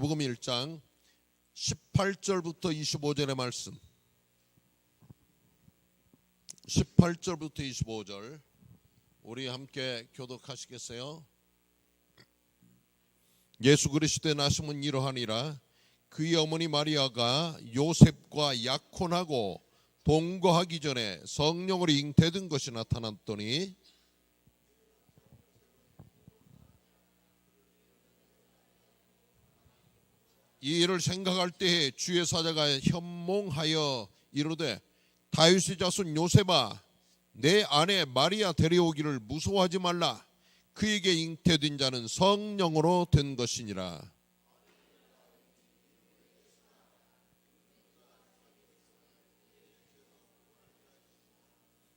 마태복음 1장 18절부터 25절의 말씀, 18절부터 25절 우리 함께 교독하시겠어요? 예수 그리스도의 나심은 이러하니라. 그의 어머니 마리아가 요셉과 약혼하고 동거하기 전에 성령으로 잉태된 것이 나타났더니 이 일을 생각할 때에 주의 사자가 현몽하여 이르되 다윗의 자손 요셉아, 내 아내 마리아 데려오기를 무서워하지 말라. 그에게 잉태된 자는 성령으로 된 것이니라.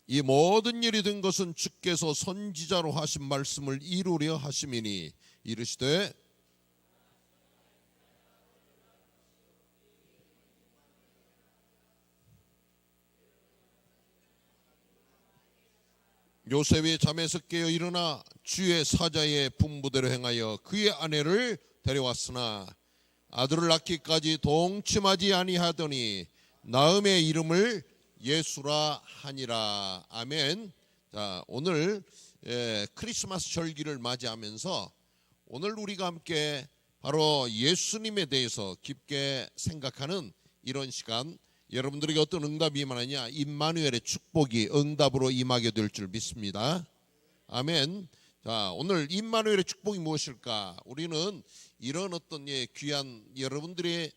이 모든 일이 된 것은 주께서 선지자로 하신 말씀을 이루려 하심이니 이르시되 요셉이 잠에서 깨어 일어나 주의 사자의 분부대로 행하여 그의 아내를 데려왔으나 아들을 낳기까지 동침하지 아니하더니 나음의 이름을 예수라 하니라. 아멘. 자, 오늘 크리스마스 절기를 맞이하면서 오늘 우리가 함께 바로 예수님에 대해서 깊게 생각하는 이런 시간, 여러분들에게 어떤 응답이 임하느냐, 임마누엘의 축복이 응답으로 임하게 될 줄 믿습니다. 아멘. 자, 오늘 임마누엘의 축복이 무엇일까? 우리는 이런 어떤 귀한 여러분들의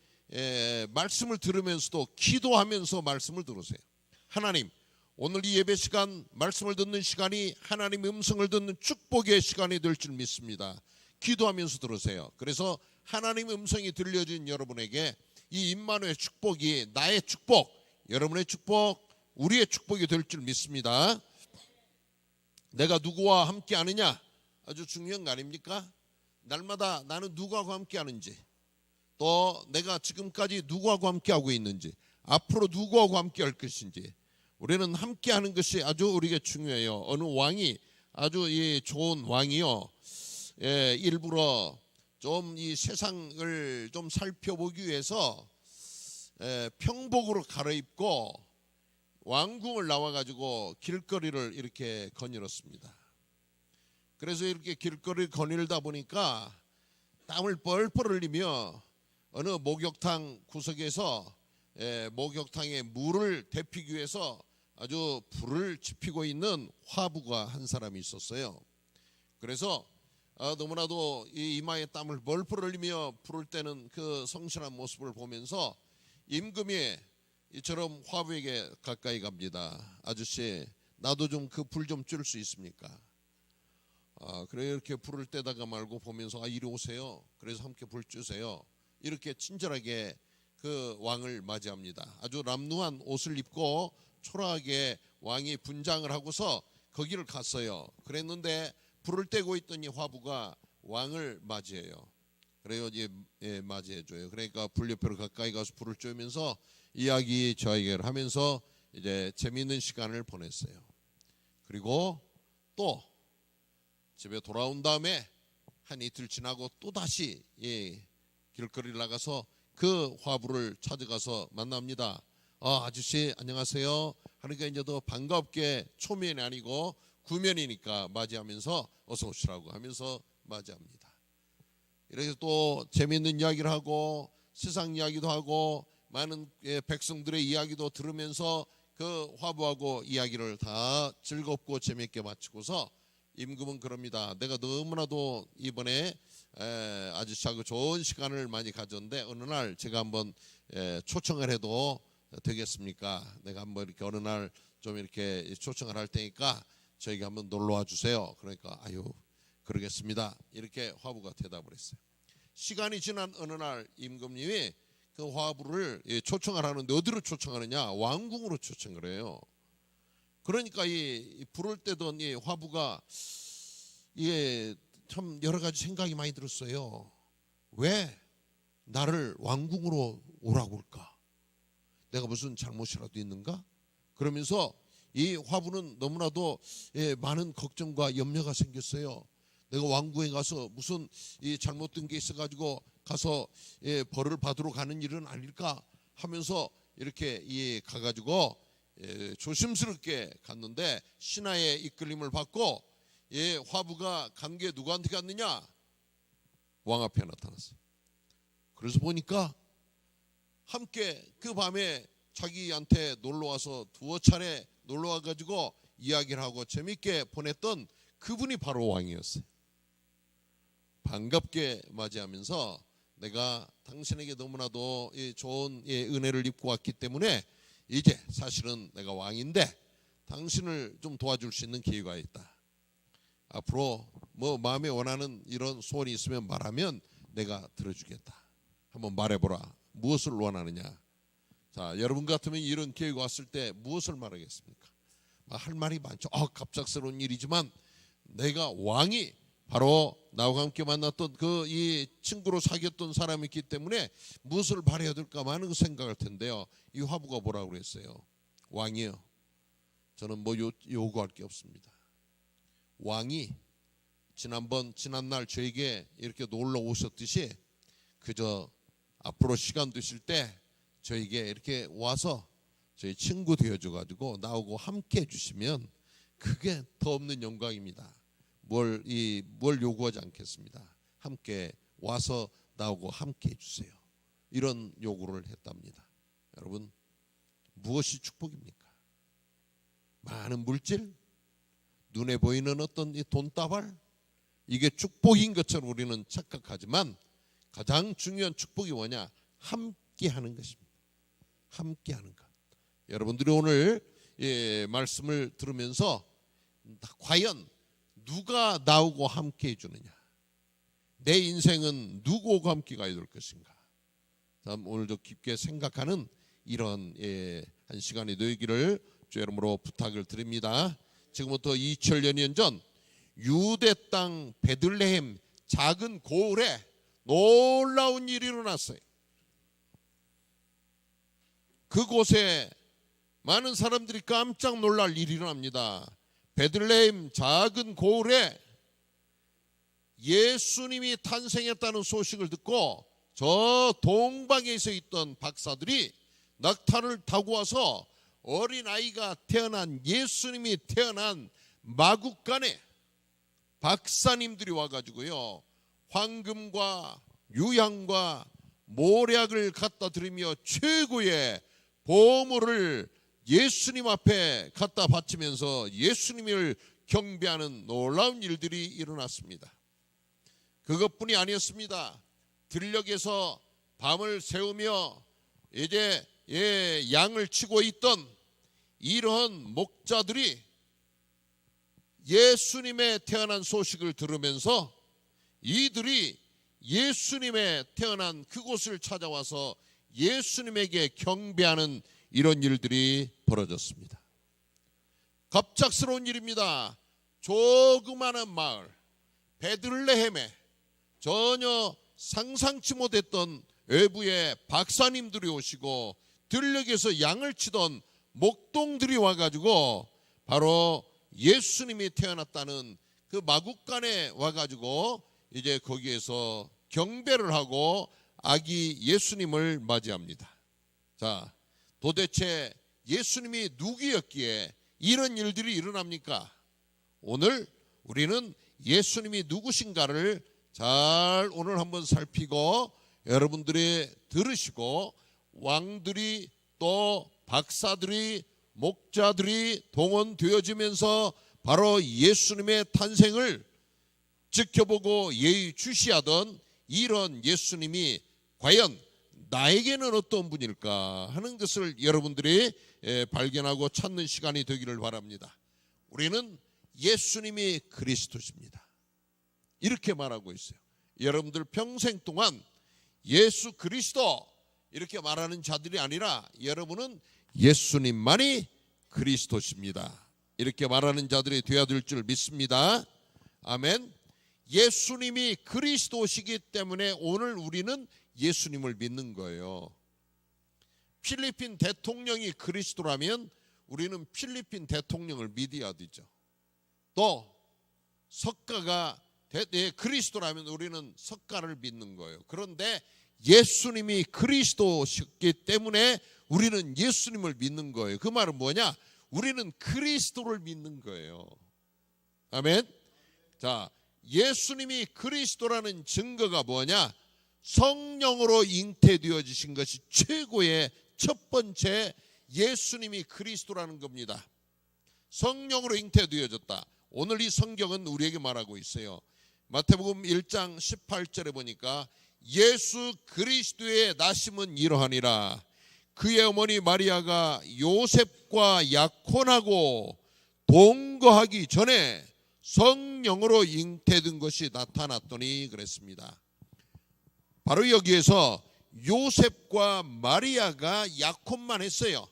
말씀을 들으면서도 기도하면서 말씀을 들으세요. 하나님, 오늘 이 예배 시간, 말씀을 듣는 시간이 하나님의 음성을 듣는 축복의 시간이 될 줄 믿습니다. 기도하면서 들으세요. 그래서 하나님의 음성이 들려진 여러분에게 이 임마누엘 축복이 나의 축복, 여러분의 축복, 우리의 축복이 될 줄 믿습니다. 내가 누구와 함께 하느냐, 아주 중요한 거 아닙니까? 날마다 나는 누구하고 함께 하는지, 또 내가 지금까지 누구하고 함께 하고 있는지, 앞으로 누구하고 함께 할 것인지, 우리는 함께 하는 것이 아주 우리에게 중요해요. 어느 왕이, 아주 좋은 왕이요, 일부러 좀 이 세상을 좀 살펴보기 위해서 평복으로 갈아입고 왕궁을 나와가지고 길거리를 이렇게 거닐었습니다. 그래서 이렇게 길거리를 거닐다 보니까 땀을 뻘뻘 흘리며 어느 목욕탕 구석에서 목욕탕에 물을 데피기 위해서 아주 불을 지피고 있는 화부가 한 사람이 있었어요. 그래서 너무나도 이 이마에 땀을 벌벌 흘리며 불을 떼는 그 성실한 모습을 보면서 임금이 이처럼 화부에게 가까이 갑니다. 아저씨, 나도 좀 그 불 좀 줄 수 있습니까? 그래, 이렇게 불을 떼다가 말고 보면서 이리 오세요. 그래서 함께 불 주세요. 이렇게 친절하게 그 왕을 맞이합니다. 아주 람루한 옷을 입고 초라하게 왕이 분장을 하고서 거기를 갔어요. 그랬는데 불을 떼고 있던 이 화부가 왕을 맞이해요. 그래요, 맞이해줘요. 그러니까 불 옆으로 가까이 가서 불을 쬐면서 이야기 저에게 하면서 이제 재미있는 시간을 보냈어요. 그리고 또 집에 돌아온 다음에 한 이틀 지나고 또 다시 길거리를 나가서 그 화부를 찾아가서 만납니다. 아저씨 안녕하세요. 하니까 이제 더 반갑게 초면이 아니고 구면이니까 맞이하면서 어서 오시라고 하면서 맞이합니다. 이렇게 또 재미있는 이야기를 하고 세상 이야기도 하고 많은 백성들의 이야기도 들으면서 그 화부하고 이야기를 다 즐겁고 재미있게 마치고서 임금은 그럽니다. 내가 너무나도 이번에 아저씨하고 좋은 시간을 많이 가졌는데 어느 날 제가 한번 초청을 해도 되겠습니까? 내가 한번 이렇게 어느 날 좀 이렇게 초청을 할 테니까 저에게 한번 놀러와 주세요. 그러니까 아유 그러겠습니다. 이렇게 화부가 대답을 했어요. 시간이 지난 어느 날 임금님이 그 화부를 초청을 하는데 어디로 초청하느냐? 왕궁으로 초청을 해요. 그러니까 이 불을 떼던 이 화부가 이게 참 여러 가지 생각이 많이 들었어요. 왜 나를 왕궁으로 오라고 할까? 내가 무슨 잘못이라도 있는가? 그러면서 이 화부는 너무나도 많은 걱정과 염려가 생겼어요. 내가 왕궁에 가서 무슨 이 잘못된 게 있어가지고 가서 벌을 받으러 가는 일은 아닐까 하면서 이렇게 가가지고 조심스럽게 갔는데 신하의 이끌림을 받고 화부가 간 게 누구한테 갔느냐? 왕 앞에 나타났어요. 그래서 보니까 함께 그 밤에 자기한테 놀러와서 두어 차례 놀러와가지고 이야기를 하고 재밌게 보냈던 그분이 바로 왕이었어요. 반갑게 맞이하면서 내가 당신에게 너무나도 좋은 은혜를 입고 왔기 때문에 이제 사실은 내가 왕인데 당신을 좀 도와줄 수 있는 기회가 있다. 앞으로 뭐 마음에 원하는 이런 소원이 있으면 말하면 내가 들어주겠다. 한번 말해보라. 무엇을 원하느냐? 자, 여러분 같으면 이런 기회가 왔을 때 무엇을 말하겠습니까? 할 말이 많죠. 갑작스러운 일이지만 내가 왕이 바로 나와 함께 만났던 이 친구로 사귀었던 사람이 있기 때문에 무엇을 바라야 될까 많은 생각할 텐데요. 이 화부가 뭐라고 그랬어요? 왕이요, 저는 뭐 요구할 게 없습니다. 왕이 지난날 저에게 이렇게 놀러 오셨듯이 그저 앞으로 시간 되실 때 저에게 이렇게 와서 저희 친구 되어줘가지고 나오고 함께 해주시면 그게 더 없는 영광입니다. 뭘 요구하지 않겠습니다. 함께 와서 나오고 함께 해주세요. 이런 요구를 했답니다. 여러분, 무엇이 축복입니까? 많은 물질, 눈에 보이는 어떤 이 돈다발, 이게 축복인 것처럼 우리는 착각하지만 가장 중요한 축복이 뭐냐? 함께 하는 것입니다. 함께 하는 것. 여러분들이 오늘 말씀을 들으면서 과연 누가 나오고 함께 해주느냐? 내 인생은 누구와 함께 가야 될 것인가? 오늘도 깊게 생각하는 이런 한 시간이 되기를 주 이름으로 부탁을 드립니다. 지금부터 2000년 전 유대 땅 베들레헴 작은 고을에 놀라운 일이 일어났어요. 그곳에 많은 사람들이 깜짝 놀랄 일이 일어납니다. 베들레헴 작은 고을에 예수님이 탄생했다는 소식을 듣고 저 동방에서 있던 박사들이 낙타를 타고 와서 어린아이가 태어난, 예수님이 태어난 마국간에 박사님들이 와가지고요, 황금과 유향과 모략을 갖다 드리며 최고의 보물을 예수님 앞에 갖다 바치면서 예수님을 경배하는 놀라운 일들이 일어났습니다. 그것뿐이 아니었습니다. 들녘에서 밤을 새우며 이제 양을 치고 있던 이러한 목자들이 예수님의 태어난 소식을 들으면서 이들이 예수님의 태어난 그곳을 찾아와서 예수님에게 경배하는 이런 일들이 벌어졌습니다. 갑작스러운 일입니다. 조그마한 마을 베들레헴에 전혀 상상치 못했던 외부의 박사님들이 오시고 들녘에서 양을 치던 목동들이 와가지고 바로 예수님이 태어났다는 그 마국간에 와가지고 이제 거기에서 경배를 하고 아기 예수님을 맞이합니다. 자, 도대체 예수님이 누구였기에 이런 일들이 일어납니까? 오늘 우리는 예수님이 누구신가를 잘 오늘 한번 살피고 여러분들이 들으시고 왕들이 또 박사들이 목자들이 동원되어지면서 바로 예수님의 탄생을 지켜보고 예의주시하던 이런 예수님이 과연 나에게는 어떤 분일까 하는 것을 여러분들이 발견하고 찾는 시간이 되기를 바랍니다. 우리는 예수님이 그리스도십니다. 이렇게 말하고 있어요. 여러분들 평생 동안 예수 그리스도 이렇게 말하는 자들이 아니라 여러분은 예수님만이 그리스도십니다. 이렇게 말하는 자들이 되어야 될 줄 믿습니다. 아멘. 예수님이 그리스도시기 때문에 오늘 우리는 예수님을 믿는 거예요. 필리핀 대통령이 그리스도라면 우리는 필리핀 대통령을 믿어야 되죠. 또 석가가 그리스도라면 우리는 석가를 믿는 거예요. 그런데 예수님이 그리스도셨기 때문에 우리는 예수님을 믿는 거예요. 그 말은 뭐냐? 우리는 그리스도를 믿는 거예요. 아멘. 자, 예수님이 그리스도라는 증거가 뭐냐? 성령으로 잉태되어지신 것이 최고의 첫 번째 예수님이 그리스도라는 겁니다. 성령으로 잉태되어졌다. 오늘 이 성경은 우리에게 말하고 있어요. 마태복음 1장 18절에 보니까 예수 그리스도의 나심은 이러하니라. 그의 어머니 마리아가 요셉과 약혼하고 동거하기 전에 성령으로 잉태된 것이 나타났더니 그랬습니다. 바로 여기에서 요셉과 마리아가 약혼만 했어요.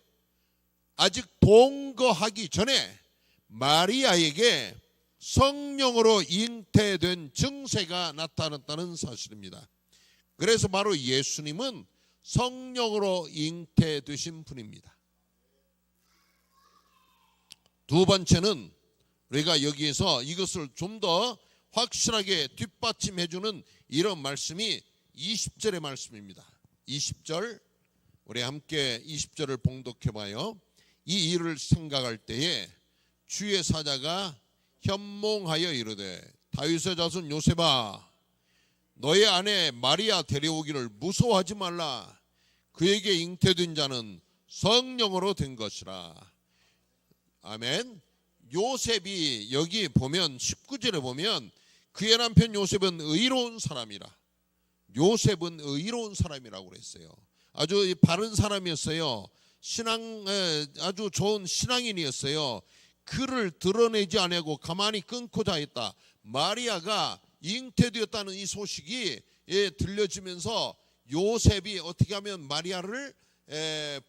아직 동거하기 전에 마리아에게 성령으로 잉태된 증세가 나타났다는 사실입니다. 그래서 바로 예수님은 성령으로 잉태되신 분입니다. 두 번째는 우리가 여기에서 이것을 좀 더 확실하게 뒷받침해주는 이런 말씀이 20절의 말씀입니다. 20절, 우리 함께 20절을 봉독해봐요. 이 일을 생각할 때에 주의 사자가 현몽하여 이르되 다윗의 자손 요셉아, 너의 아내 마리아 데려오기를 무서워하지 말라. 그에게 잉태된 자는 성령으로 된 것이라. 아멘. 요셉이 여기 보면 19절에 보면 그의 남편 요셉은 의로운 사람이라. 요셉은 의로운 사람이라고 그랬어요. 아주 바른 사람이었어요. 아주 좋은 신앙인이었어요. 그를 드러내지 않고 가만히 끊고자 했다. 마리아가 잉태되었다는 이 소식이 들려지면서 요셉이 어떻게 하면 마리아를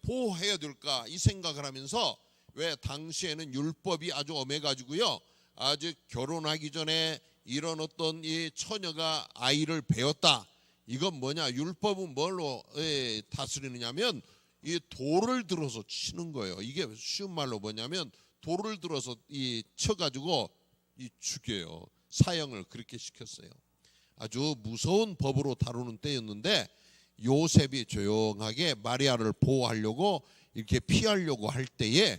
보호해야 될까 이 생각을 하면서, 왜 당시에는 율법이 아주 엄해가지고요, 아직 결혼하기 전에 이런 어떤 이 처녀가 아이를 배웠다. 이건 뭐냐? 율법은 뭘로 다스리느냐면 이 돌을 들어서 치는 거예요. 이게 쉬운 말로 뭐냐면 돌을 들어서 쳐가지고 죽여요. 사형을 그렇게 시켰어요. 아주 무서운 법으로 다루는 때였는데 요셉이 조용하게 마리아를 보호하려고 이렇게 피하려고 할 때에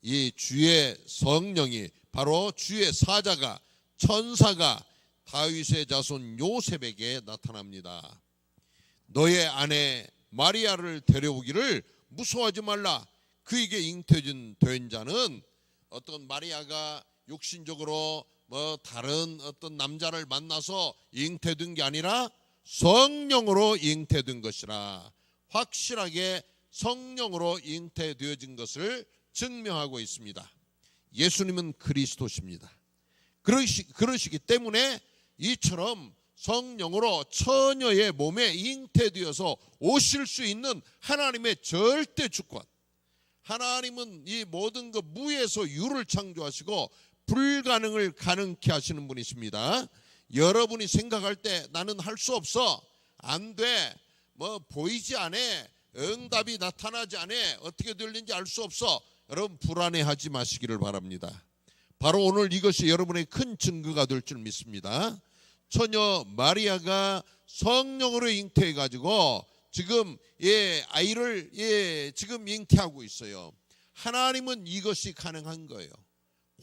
이 주의 성령이, 바로 주의 사자가, 천사가 다윗의 자손 요셉에게 나타납니다. 너의 아내 마리아를 데려오기를 무서워하지 말라. 그에게 잉태된 자는, 어떤 마리아가 육신적으로 다른 어떤 남자를 만나서 잉태된 게 아니라 성령으로 잉태된 것이라. 확실하게 성령으로 잉태되어진 것을 증명하고 있습니다. 예수님은 그리스도십니다. 그러시기 때문에 이처럼 성령으로 처녀의 몸에 잉태되어서 오실 수 있는 하나님의 절대 주권. 하나님은 이 모든 것 무에서 유를 창조하시고 불가능을 가능케 하시는 분이십니다. 여러분이 생각할 때 나는 할 수 없어, 안 돼, 보이지 않아, 응답이 나타나지 않아, 어떻게 될는지 알 수 없어, 여러분 불안해하지 마시기를 바랍니다. 바로 오늘 이것이 여러분의 큰 증거가 될 줄 믿습니다. 처녀 마리아가 성령으로 잉태해가지고 지금 아이를 지금 잉태하고 있어요. 하나님은 이것이 가능한 거예요.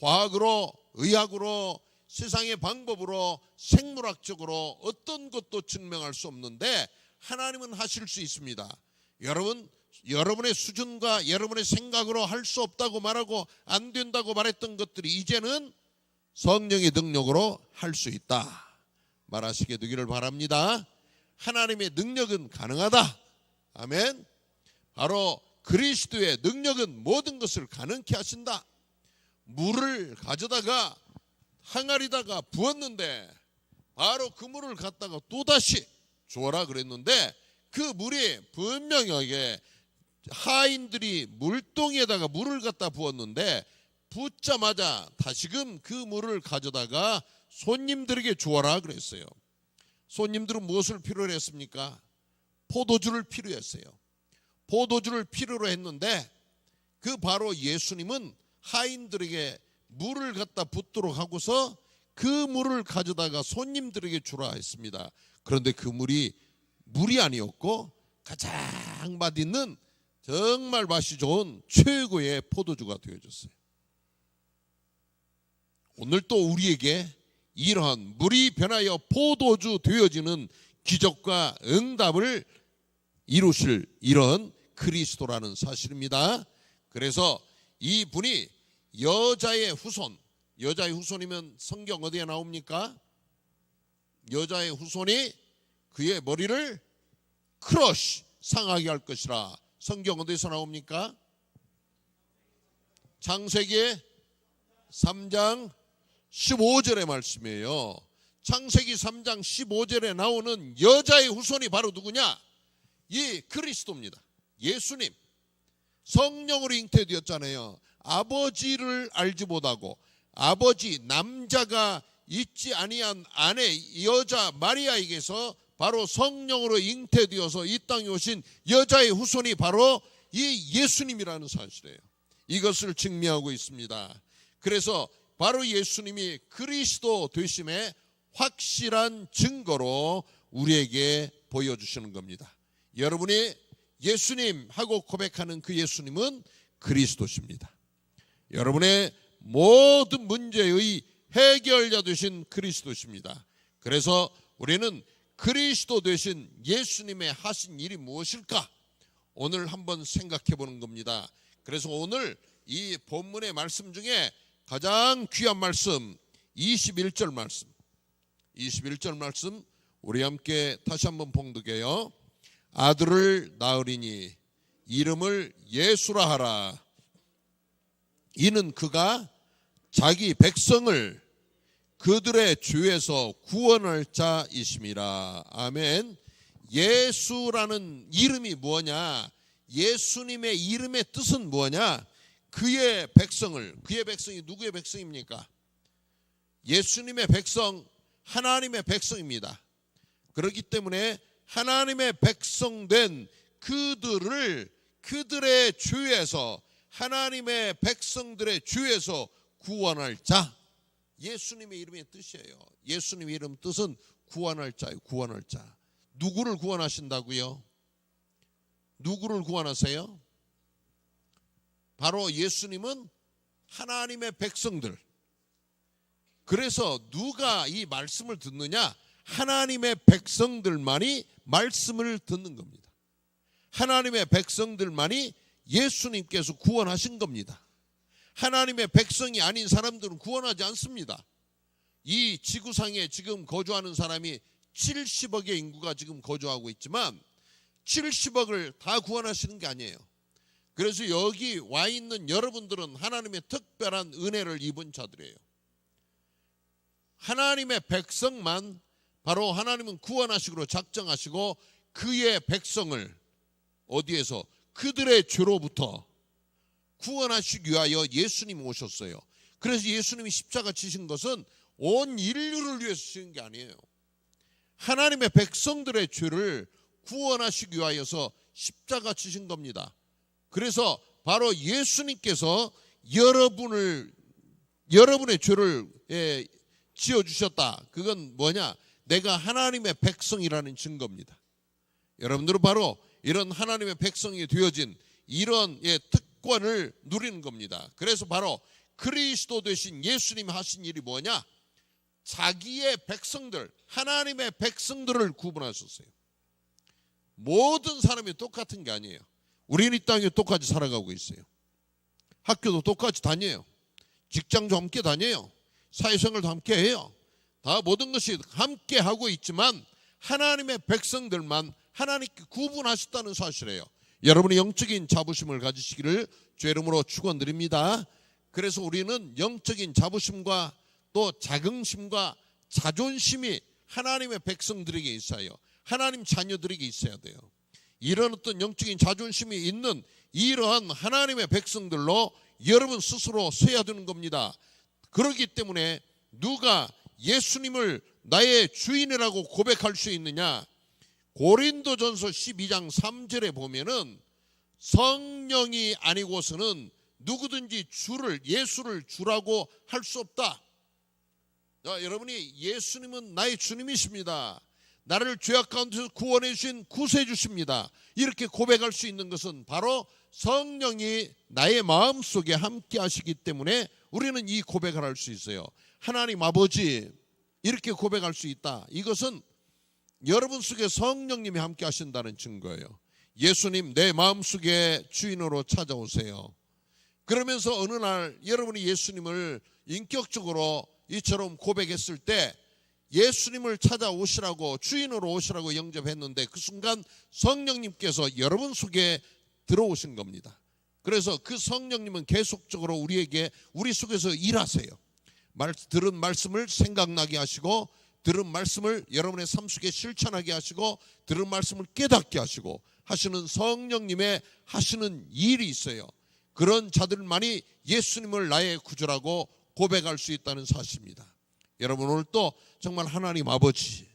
과학으로, 의학으로, 세상의 방법으로, 생물학적으로 어떤 것도 증명할 수 없는데 하나님은 하실 수 있습니다. 여러분의 수준과 여러분의 생각으로 할 수 없다고 말하고 안 된다고 말했던 것들이 이제는 성령의 능력으로 할 수 있다 말하시게 되기를 바랍니다. 하나님의 능력은 가능하다. 아멘. 바로 그리스도의 능력은 모든 것을 가능케 하신다. 물을 가져다가 항아리다가 부었는데 바로 그 물을 갖다가 또다시 주어라 그랬는데 그 물이 분명하게 하인들이 물동에다가 물을 갖다 부었는데 붓자마자 다시금 그 물을 가져다가 손님들에게 주어라 그랬어요. 손님들은 무엇을 필요로 했습니까? 포도주를 필요했어요. 포도주를 필요로 했는데 그 바로 예수님은 하인들에게 물을 갖다 붓도록 하고서 그 물을 가져다가 손님들에게 주라 했습니다. 그런데 그 물이 아니었고 가장 맛있는 정말 맛이 좋은 최고의 포도주가 되어졌어요. 오늘 또 우리에게 이러한 물이 변하여 포도주 되어지는 기적과 응답을 이루실 이런 그리스도라는 사실입니다. 그래서 이 분이 여자의 후손이면 성경 어디에 나옵니까? 여자의 후손이 그의 머리를 크러쉬 상하게 할 것이라. 성경 어디서 나옵니까? 창세기 3장 15절의 말씀이에요. 창세기 3장 15절에 나오는 여자의 후손이 바로 누구냐? 이 그리스도입니다. 예수님. 성령으로 잉태되었잖아요. 아버지를 알지 못하고 아버지 남자가 있지 아니한 아내 여자 마리아에게서 바로 성령으로 잉태되어서 이 땅에 오신 여자의 후손이 바로 이 예수님이라는 사실이에요. 이것을 증명하고 있습니다. 그래서 바로 예수님이 그리스도 되심의 확실한 증거로 우리에게 보여주시는 겁니다. 여러분이 예수님 하고 고백하는 그 예수님은 그리스도십니다. 여러분의 모든 문제의 해결자 되신 그리스도십니다. 그래서 우리는 그리스도 되신 예수님의 하신 일이 무엇일까? 오늘 한번 생각해 보는 겁니다. 그래서 오늘 이 본문의 말씀 중에 가장 귀한 말씀 21절 말씀 우리 함께 다시 한번 봉독해요. 아들을 낳으리니 이름을 예수라 하라. 이는 그가 자기 백성을 그들의 죄에서 구원할 자이심이라. 아멘. 예수라는 이름이 뭐냐? 예수님의 이름의 뜻은 뭐냐? 그의 백성이 누구의 백성입니까? 예수님의 백성, 하나님의 백성입니다. 그렇기 때문에 하나님의 백성된 그들의 죄에서, 하나님의 백성들의 죄에서 구원할 자, 예수님의 이름의 뜻이에요. 예수님의 이름 뜻은 구원할 자예요. 구원할 자. 누구를 구원하신다고요? 누구를 구원하세요? 바로 예수님은 하나님의 백성들. 그래서 누가 이 말씀을 듣느냐? 하나님의 백성들만이 말씀을 듣는 겁니다. 하나님의 백성들만이 예수님께서 구원하신 겁니다. 하나님의 백성이 아닌 사람들은 구원하지 않습니다. 이 지구상에 지금 거주하는 사람이 70억의 인구가 지금 거주하고 있지만 70억을 다 구원하시는 게 아니에요. 그래서 여기 와 있는 여러분들은 하나님의 특별한 은혜를 입은 자들이에요. 하나님의 백성만 바로 하나님은 구원하시기로 작정하시고 그의 백성을 어디에서? 그들의 죄로부터 구원하시기 위하여 예수님이 오셨어요. 그래서 예수님이 십자가 지신 것은 온 인류를 위해서 지신 게 아니에요. 하나님의 백성들의 죄를 구원하시기 위하여서 십자가 지신 겁니다. 그래서 바로 예수님께서 여러분의 죄를 지어주셨다. 그건 뭐냐? 내가 하나님의 백성이라는 증거입니다. 여러분들은 바로 이런 하나님의 백성이 되어진 이런 특권을 누리는 겁니다. 그래서 바로 그리스도 되신 예수님이 하신 일이 뭐냐? 자기의 백성들, 하나님의 백성들을 구분하셨어요. 모든 사람이 똑같은 게 아니에요. 우리는 이 땅에 똑같이 살아가고 있어요. 학교도 똑같이 다녀요. 직장도 함께 다녀요. 사회생활도 함께 해요. 다 모든 것이 함께 하고 있지만 하나님의 백성들만 하나님께 구분하셨다는 사실이에요. 여러분이 영적인 자부심을 가지시기를 주의 이름으로 축원드립니다. 그래서 우리는 영적인 자부심과 또 자긍심과 자존심이 하나님의 백성들에게 있어요. 하나님 자녀들에게 있어야 돼요. 이런 어떤 영적인 자존심이 있는 이러한 하나님의 백성들로 여러분 스스로 서야 되는 겁니다. 그렇기 때문에 누가 예수님을 나의 주인이라고 고백할 수 있느냐? 고린도전서 12장 3절에 보면은 성령이 아니고서는 누구든지 예수를 주라고 할 수 없다. 자, 여러분이 예수님은 나의 주님이십니다, 나를 죄악 가운데서 구원해 주신 구세해 주십니다, 이렇게 고백할 수 있는 것은 바로 성령이 나의 마음속에 함께 하시기 때문에 우리는 이 고백을 할 수 있어요. 하나님 아버지, 이렇게 고백할 수 있다. 이것은 여러분 속에 성령님이 함께 하신다는 증거예요. 예수님, 내 마음속에 주인으로 찾아오세요. 그러면서 어느 날 여러분이 예수님을 인격적으로 이처럼 고백했을 때 예수님을 찾아오시라고, 주인으로 오시라고 영접했는데 그 순간 성령님께서 여러분 속에 들어오신 겁니다. 그래서 그 성령님은 계속적으로 우리 속에서 일하세요. 들은 말씀을 생각나게 하시고, 들은 말씀을 여러분의 삶 속에 실천하게 하시고, 들은 말씀을 깨닫게 하시고 하시는 성령님의 하시는 일이 있어요. 그런 자들만이 예수님을 나의 구주라고 고백할 수 있다는 사실입니다. 여러분, 오늘 또 정말 하나님 아버지,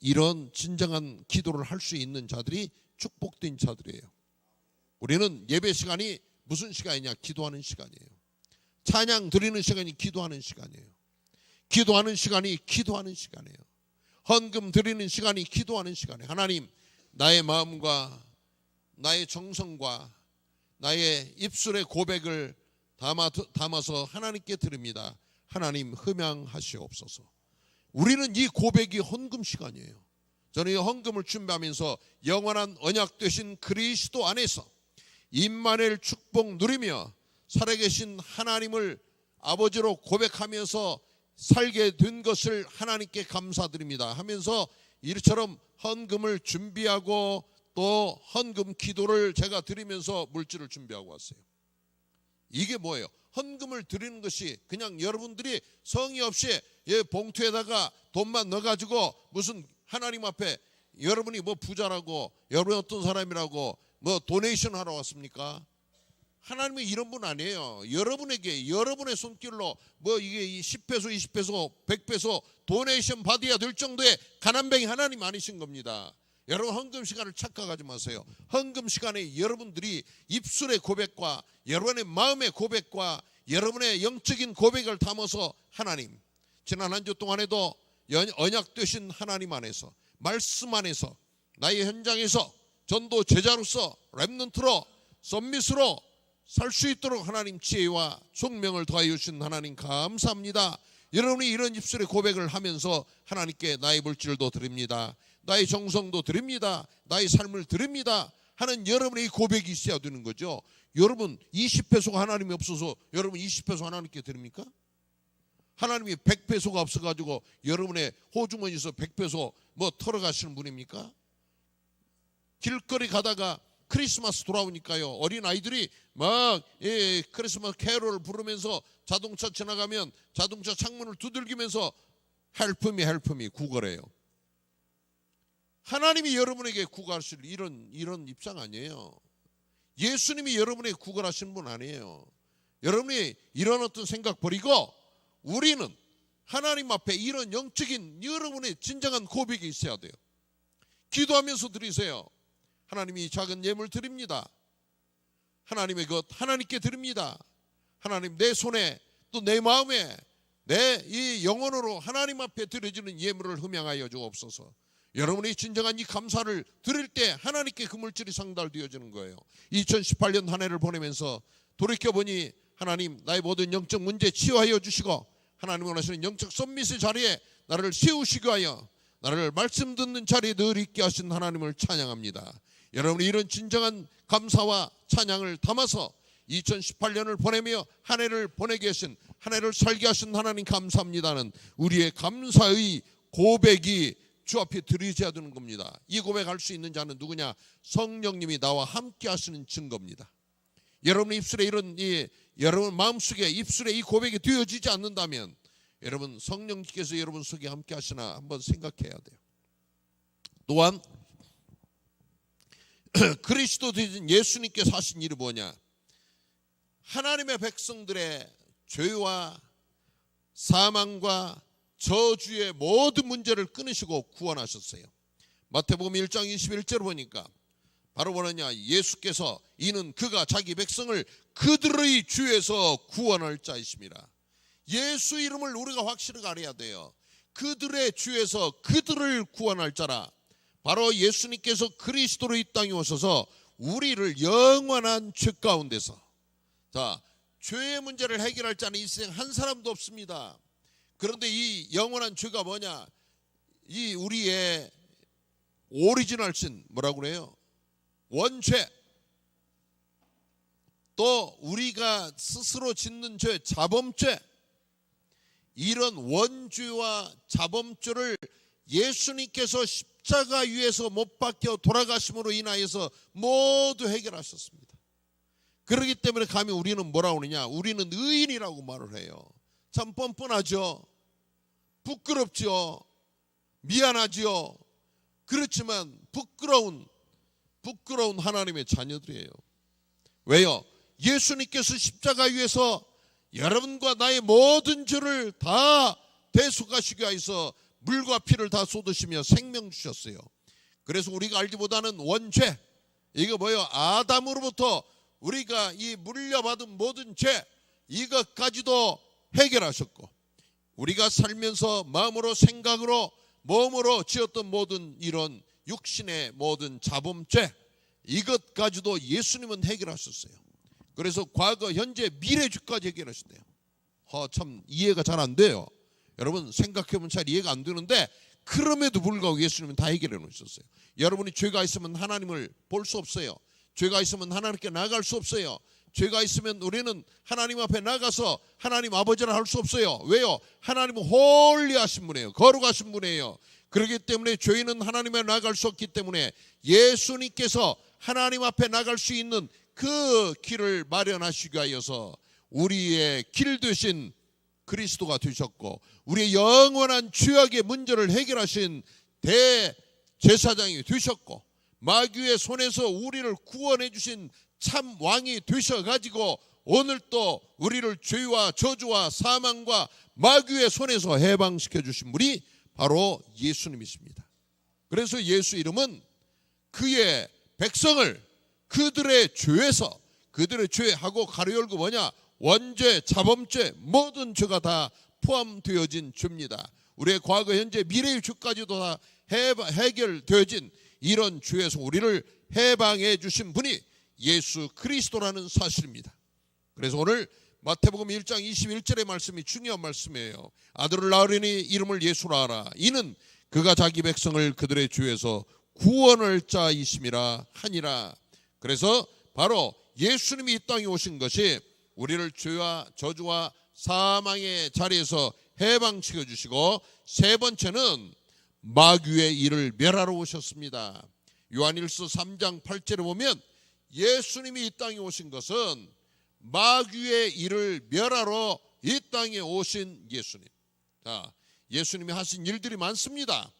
이런 진정한 기도를 할 수 있는 자들이 축복된 자들이에요. 우리는 예배 시간이 무슨 시간이냐? 기도하는 시간이에요. 찬양 드리는 시간이 기도하는 시간이에요. 기도하는 시간이 기도하는 시간이에요. 헌금 드리는 시간이 기도하는 시간이에요. 하나님, 나의 마음과 나의 정성과 나의 입술의 고백을 담아서 하나님께 드립니다. 하나님, 흠양하시옵소서. 우리는 이 고백이 헌금 시간이에요. 저는 이 헌금을 준비하면서 영원한 언약 되신 그리스도 안에서 임마누엘 축복 누리며 살아계신 하나님을 아버지로 고백하면서 살게 된 것을 하나님께 감사드립니다 하면서 이처럼 헌금을 준비하고 또 헌금 기도를 제가 드리면서 물질을 준비하고 왔어요. 이게 뭐예요? 헌금을 드리는 것이 그냥 여러분들이 성의 없이 봉투에다가 돈만 넣어가지고 무슨 하나님 앞에 여러분이 뭐 부자라고, 여러분이 어떤 사람이라고 뭐 도네이션 하러 왔습니까? 하나님은 이런 분 아니에요. 여러분에게 여러분의 손길로 뭐 이게 10페소, 20페소, 100페소 도네이션 받아야 될 정도의 가난뱅이 하나님 아니신 겁니다. 여러분, 헌금 시간을 착각하지 마세요. 헌금 시간에 여러분들이 입술의 고백과 여러분의 마음의 고백과 여러분의 영적인 고백을 담아서 하나님, 지난 한 주 동안에도 언약 되신 하나님 안에서, 말씀 안에서, 나의 현장에서 전도 제자로서 렘넌트로 썸밋으로 살 수 있도록 하나님 지혜와 총명을 더하여 주신 하나님 감사합니다. 여러분이 이런 입술의 고백을 하면서 하나님께 나의 물질도 드립니다, 나의 정성도 드립니다, 나의 삶을 드립니다 하는 여러분의 고백이 있어야 되는 거죠. 여러분 20페소가 하나님이 없어서 여러분 20페소 하나님께 드립니까? 하나님이 100페소가 없어가지고 여러분의 호주머니에서 100페소 뭐 털어가시는 분입니까? 길거리 가다가 크리스마스 돌아오니까요, 어린아이들이 막 크리스마스 캐롤을 부르면서 자동차 지나가면 자동차 창문을 두들기면서 헬프미 구걸해요. 하나님이 여러분에게 구걸하실 이런 입장 아니에요. 예수님이 여러분에게 구걸하시는 분 아니에요. 여러분이 이런 어떤 생각 버리고 우리는 하나님 앞에 이런 영적인 여러분의 진정한 고백이 있어야 돼요. 기도하면서 드리세요. 하나님이 작은 예물 드립니다. 하나님의 것 하나님께 드립니다. 하나님, 내 손에 또 내 마음에 내 이 영혼으로 하나님 앞에 드려지는 예물을 흠양하여 주옵소서. 여러분이 진정한 이 감사를 드릴 때 하나님께 그 물질이 상달되어지는 거예요. 2018년 한 해를 보내면서 돌이켜보니 하나님, 나의 모든 영적 문제 치유하여 주시고 하나님 원하시는 영적 썸밋의 자리에 나를 세우시기 위하여 나를 말씀 듣는 자리에 늘 있게 하신 하나님을 찬양합니다. 여러분이 이런 진정한 감사와 찬양을 담아서 2018년을 보내며 한 해를 보내게 하신, 한 해를 살게 하신 하나님 감사합니다는 우리의 감사의 고백이 주 앞에 드려져야 되는 겁니다. 이 고백할 수 있는 자는 누구냐? 성령님이 나와 함께 하시는 증거입니다. 여러분 입술에 여러분 마음속에 입술에 이 고백이 되어지지 않는다면 여러분 성령님께서 여러분 속에 함께 하시나 한번 생각해야 돼요. 또한 그리스도 되신 예수님께서 하신 일이 뭐냐? 하나님의 백성들의 죄와 사망과 저주의 모든 문제를 끊으시고 구원하셨어요. 마태복음 1장 21절 보니까 바로 뭐냐? 예수께서 이는 그가 자기 백성을 그들의 죄에서 구원할 자이심이라. 예수 이름을 우리가 확실히 가려야 돼요. 그들의 주에서 그들을 구원할 자라. 바로 예수님께서 그리스도로 이 땅에 오셔서 우리를 영원한 죄 가운데서, 자, 죄의 문제를 해결할 자는 이 세상 한 사람도 없습니다. 그런데 이 영원한 죄가 뭐냐? 이 우리의 오리지널 신, 뭐라고 그래요? 원죄. 또 우리가 스스로 짓는 죄, 자범죄. 이런 원죄와 자범죄를 예수님께서 십자가 위에서 못 박혀 돌아가심으로 인하여서 모두 해결하셨습니다. 그렇기 때문에 감히 우리는 뭐라고 하느냐? 우리는 의인이라고 말을 해요. 참 뻔뻔하죠. 부끄럽죠. 미안하죠. 그렇지만 부끄러운 하나님의 자녀들이에요. 왜요? 예수님께서 십자가 위에서 여러분과 나의 모든 죄를 다 대속하시기 위해서 물과 피를 다 쏟으시며 생명 주셨어요. 그래서 우리가 알지 못하는 원죄, 이거 뭐예요? 아담으로부터 우리가 이 물려받은 모든 죄, 이것까지도 해결하셨고, 우리가 살면서 마음으로 생각으로 몸으로 지었던 모든 이런 육신의 모든 자범죄, 이것까지도 예수님은 해결하셨어요. 그래서 과거, 현재, 미래 죄까지 해결하셨대요. 참 이해가 잘 안 돼요. 여러분 생각해보면 잘 이해가 안 되는데, 그럼에도 불구하고 예수님은 다 해결해 놓으셨어요. 여러분이 죄가 있으면 하나님을 볼 수 없어요. 죄가 있으면 하나님께 나갈 수 없어요. 죄가 있으면 우리는 하나님 앞에 나가서 하나님 아버지라 할 수 없어요. 왜요? 하나님은 홀리하신 분이에요. 거룩하신 분이에요. 그렇기 때문에 죄인은 하나님 앞에 나갈 수 없기 때문에 예수님께서 하나님 앞에 나갈 수 있는 그 길을 마련하시기 위하여서 우리의 길 되신 그리스도가 되셨고, 우리의 영원한 죄악의 문제를 해결하신 대제사장이 되셨고, 마귀의 손에서 우리를 구원해 주신 참 왕이 되셔가지고 오늘 또 우리를 죄와 저주와 사망과 마귀의 손에서 해방시켜 주신 분이 바로 예수님이십니다. 그래서 예수 이름은 그의 백성을 그들의 죄에서, 그들의 죄하고 가로 열고 뭐냐? 원죄, 자범죄, 모든 죄가 다 포함되어진 죄입니다. 우리의 과거, 현재, 미래의 죄까지도 다 해결되어진 이런 죄에서 우리를 해방해 주신 분이 예수 그리스도라는 사실입니다. 그래서 오늘 마태복음 1장 21절의 말씀이 중요한 말씀이에요. 아들을 낳으려니 이름을 예수라 하라. 이는 그가 자기 백성을 그들의 죄에서 구원할 자이심이라 하니라. 그래서 바로 예수님이 이 땅에 오신 것이 우리를 죄와 저주와 사망의 자리에서 해방시켜 주시고, 세 번째는 마귀의 일을 멸하러 오셨습니다. 요한일서 3장 8절에 보면 예수님이 이 땅에 오신 것은 마귀의 일을 멸하러 이 땅에 오신 예수님. 자, 예수님이 하신 일들이 많습니다.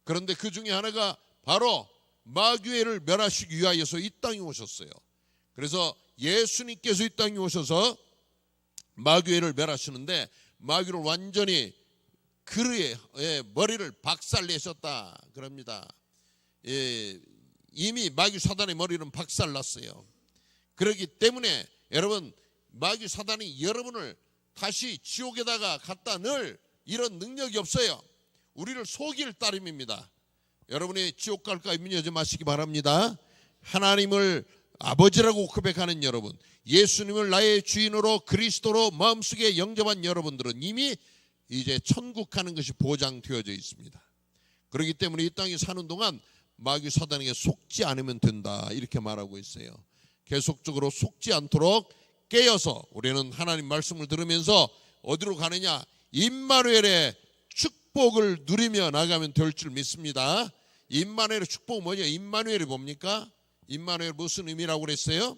그런데 그 중에 하나가 바로 마귀의 일을 멸하시기 위하여서 이 땅에 오셨어요. 그래서 예수님께서 이 땅에 오셔서 마귀의 일을 멸하시는데, 마귀를 완전히 그의 머리를 박살내셨다 그럽니다. 이미 마귀 사단의 머리는 박살났어요. 그렇기 때문에 여러분, 마귀 사단이 여러분을 다시 지옥에다가 갖다 넣을 이런 능력이 없어요. 우리를 속일 따름입니다. 여러분이 지옥 갈까 염려하지 마시기 바랍니다. 하나님을 아버지라고 고백하는 여러분, 예수님을 나의 주인으로 그리스도로 마음속에 영접한 여러분들은 이미 이제 천국 가는 것이 보장되어져 있습니다. 그렇기 때문에 이 땅에 사는 동안 마귀 사단에게 속지 않으면 된다, 이렇게 말하고 있어요. 계속적으로 속지 않도록 깨어서 우리는 하나님 말씀을 들으면서 어디로 가느냐? 임마누엘의 축복을 누리며 나가면 될 줄 믿습니다. 임마누엘의 축복은 뭐냐? 임마누엘이 뭡니까? 임마누엘 무슨 의미라고 그랬어요?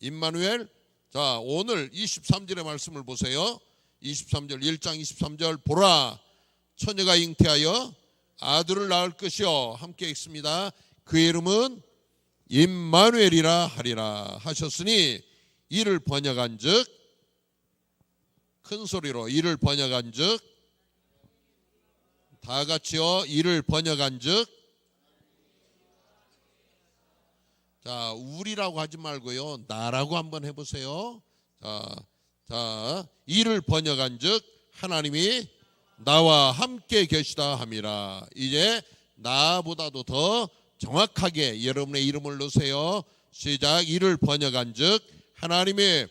임마누엘, 자, 오늘 23절의 말씀을 보세요. 23절, 1장 23절, 보라, 처녀가 잉태하여 아들을 낳을 것이요. 함께 읽습니다. 그의 이름은 임마누엘이라 하리라 하셨으니, 이를 번역한 즉, 큰 소리로 이를 번역한 즉, 다 같이요. 이를 번역한 즉, 자, 우리라고 하지 말고요, 나라고 한번 해보세요. 자, 자, 이를 번역한즉 하나님이 나와 함께 계시다 함이라. 이제 나보다도 더 정확하게 여러분의 이름을 넣으세요. 시작. 이를 번역한즉 하나님의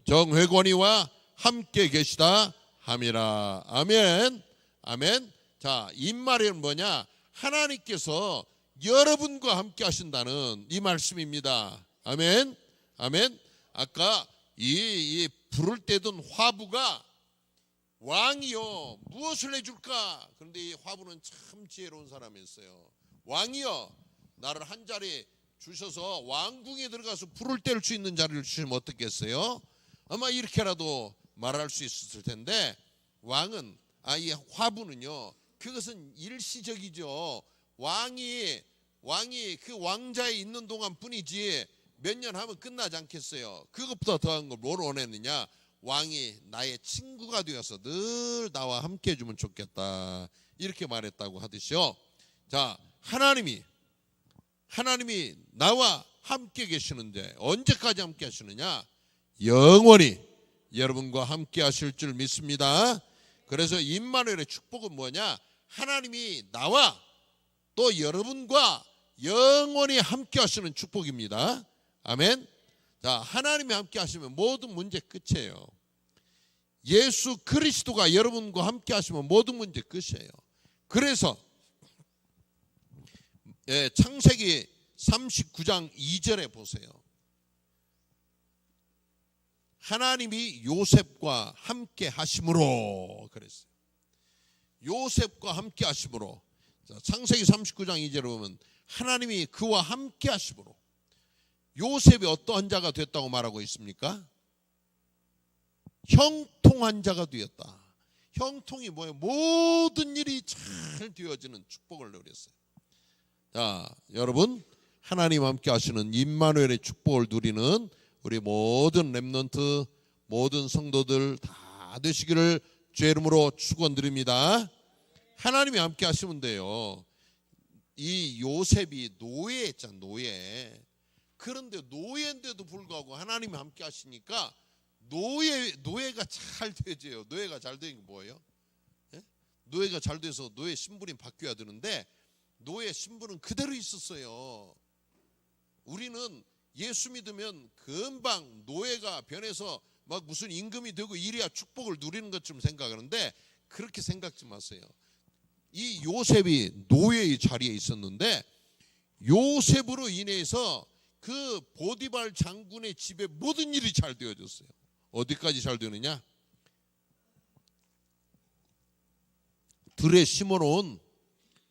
정회권이와 함께 계시다 함이라. 아멘. 아멘. 자, 이 말은 뭐냐? 하나님께서 여러분과 함께 하신다는 이 말씀입니다. 아멘. 아멘. 아까 이 부를 때던 화부가 왕이여 무엇을 해줄까? 그런데 이 화부는 참 지혜로운 사람이었어요. 왕이여 나를 한 자리 주셔서 왕궁에 들어가서 불을 뗄 수 있는 자리를 주시면 어떻겠어요? 아마 이렇게라도 말할 수 있었을 텐데 왕은 이 화부는요, 그것은 일시적이죠. 왕이 그 왕자에 있는 동안 뿐이지 몇 년 하면 끝나지 않겠어요. 그것보다 더한 걸 뭘 원했느냐? 왕이 나의 친구가 되어서 늘 나와 함께 해주면 좋겠다, 이렇게 말했다고 하듯이요. 자, 하나님이 나와 함께 계시는데 언제까지 함께 하시느냐? 영원히 여러분과 함께 하실 줄 믿습니다. 그래서 임마누엘의 축복은 뭐냐? 하나님이 나와 또 여러분과 영원히 함께 하시는 축복입니다. 아멘. 자, 하나님이 함께 하시면 모든 문제 끝이에요. 예수 그리스도가 여러분과 함께 하시면 모든 문제 끝이에요. 그래서 창세기 39장 2절에 보세요. 하나님이 요셉과 함께 하심으로 그랬어요. 요셉과 함께 하심으로. 창세기 39장 2절에 보면 하나님이 그와 함께 하심으로 요셉이 어떠한 자가 됐다고 말하고 있습니까? 형통한 자가 되었다. 형통이 뭐예요? 모든 일이 잘 되어지는 축복을 누렸어요. 자, 여러분, 하나님 함께 하시는 임마누엘의 축복을 누리는 우리 모든 렘넌트, 모든 성도들 다 되시기를 주의 이름으로 축원드립니다. 하나님이 함께 하시면 돼요. 이 요셉이 노예했잖아, 노예. 그런데 노예인데도 불구하고 하나님이 함께 하시니까 노예가 잘 되죠. 노예가 잘 되는 게 뭐예요? 예? 노예가 잘 돼서 노예 신분이 바뀌어야 되는데 노예 신분은 그대로 있었어요. 우리는 예수 믿으면 금방 노예가 변해서 막 무슨 임금이 되고 이래야 축복을 누리는 것처럼 생각하는데 그렇게 생각지 마세요. 이 요셉이 노예의 자리에 있었는데 요셉으로 인해서 그 보디발 장군의 집에 모든 일이 잘 되어졌어요. 어디까지 잘 되느냐? 들에 심어놓은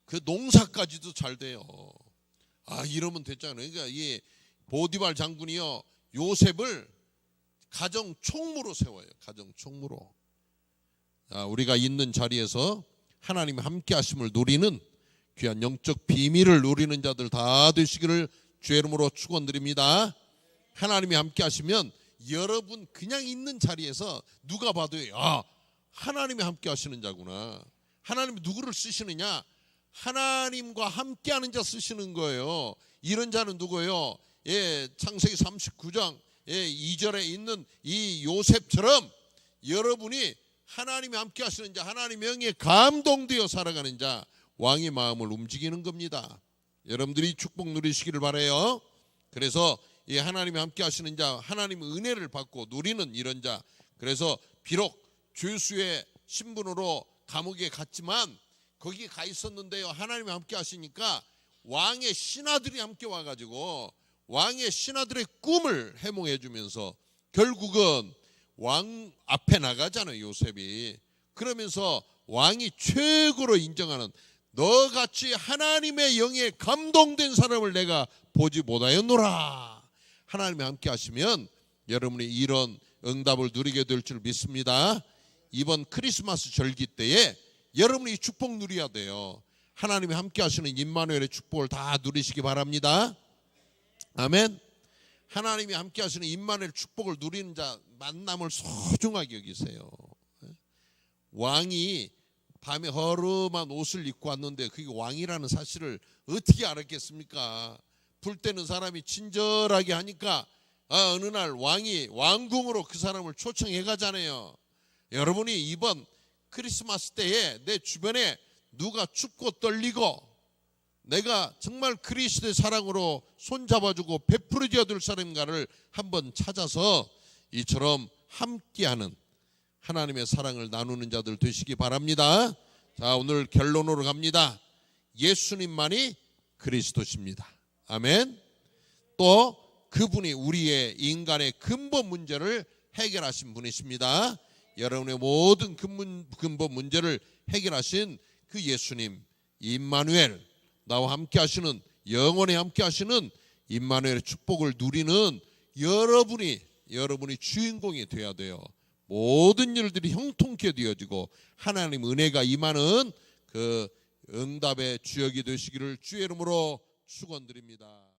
그 농사까지도 잘 돼요. 이러면 됐잖아요. 그러니까 이 보디발 장군이요, 요셉을 가정 총무로 세워요. 가정 총무로. 우리가 있는 자리에서 하나님의 함께 하심을 누리는 귀한 영적 비밀을 누리는 자들 다 되시기를 주의 이름으로 축원드립니다. 하나님이 함께 하시면 여러분 그냥 있는 자리에서 누가 봐도 하나님이 함께 하시는 자구나. 하나님이 누구를 쓰시느냐? 하나님과 함께하는 자 쓰시는 거예요. 이런 자는 누구예요? 창세기 39장 2절에 있는 이 요셉처럼 여러분이 하나님이 함께 하시는 자, 하나님의 영에 감동되어 살아가는 자, 왕의 마음을 움직이는 겁니다. 여러분들이 축복 누리시기를 바라요. 그래서 이 하나님이 함께 하시는 자, 하나님의 은혜를 받고 누리는 이런 자, 그래서 비록 죄수의 신분으로 감옥에 갔지만 거기 가 있었는데요, 하나님이 함께 하시니까 왕의 신하들이 함께 와가지고 왕의 신하들의 꿈을 해몽해 주면서 결국은 왕 앞에 나가잖아요, 요셉이. 그러면서 왕이 최고로 인정하는, 너같이 하나님의 영에 감동된 사람을 내가 보지 못하였노라. 하나님이 함께 하시면 여러분이 이런 응답을 누리게 될 줄 믿습니다. 이번 크리스마스 절기 때에 여러분이 축복 누려야 돼요. 하나님이 함께 하시는 임마누엘의 축복을 다 누리시기 바랍니다. 아멘. 하나님이 함께 하시는 임마누엘 축복을 누리는 자 만남을 소중하게 여기세요. 왕이 밤에 허름한 옷을 입고 왔는데 그게 왕이라는 사실을 어떻게 알았겠습니까? 불 때는 사람이 친절하게 하니까 어느 날 왕이 왕궁으로 그 사람을 초청해 가잖아요. 여러분이 이번 크리스마스 때에 내 주변에 누가 춥고 떨리고 내가 정말 그리스도의 사랑으로 손잡아주고 베풀어줘야 될 사람인가를 한번 찾아서 이처럼 함께하는 하나님의 사랑을 나누는 자들 되시기 바랍니다. 자, 오늘 결론으로 갑니다. 예수님만이 그리스도십니다. 아멘. 또 그분이 우리의 인간의 근본 문제를 해결하신 분이십니다. 여러분의 모든 근본 문제를 해결하신 그 예수님 임마누엘, 나와 함께 하시는, 영원히 함께 하시는 임마누엘의 축복을 누리는 여러분이 주인공이 되어야 돼요. 모든 일들이 형통케 되어지고 하나님 은혜가 임하는 그 응답의 주역이 되시기를 주의 이름으로 축원드립니다.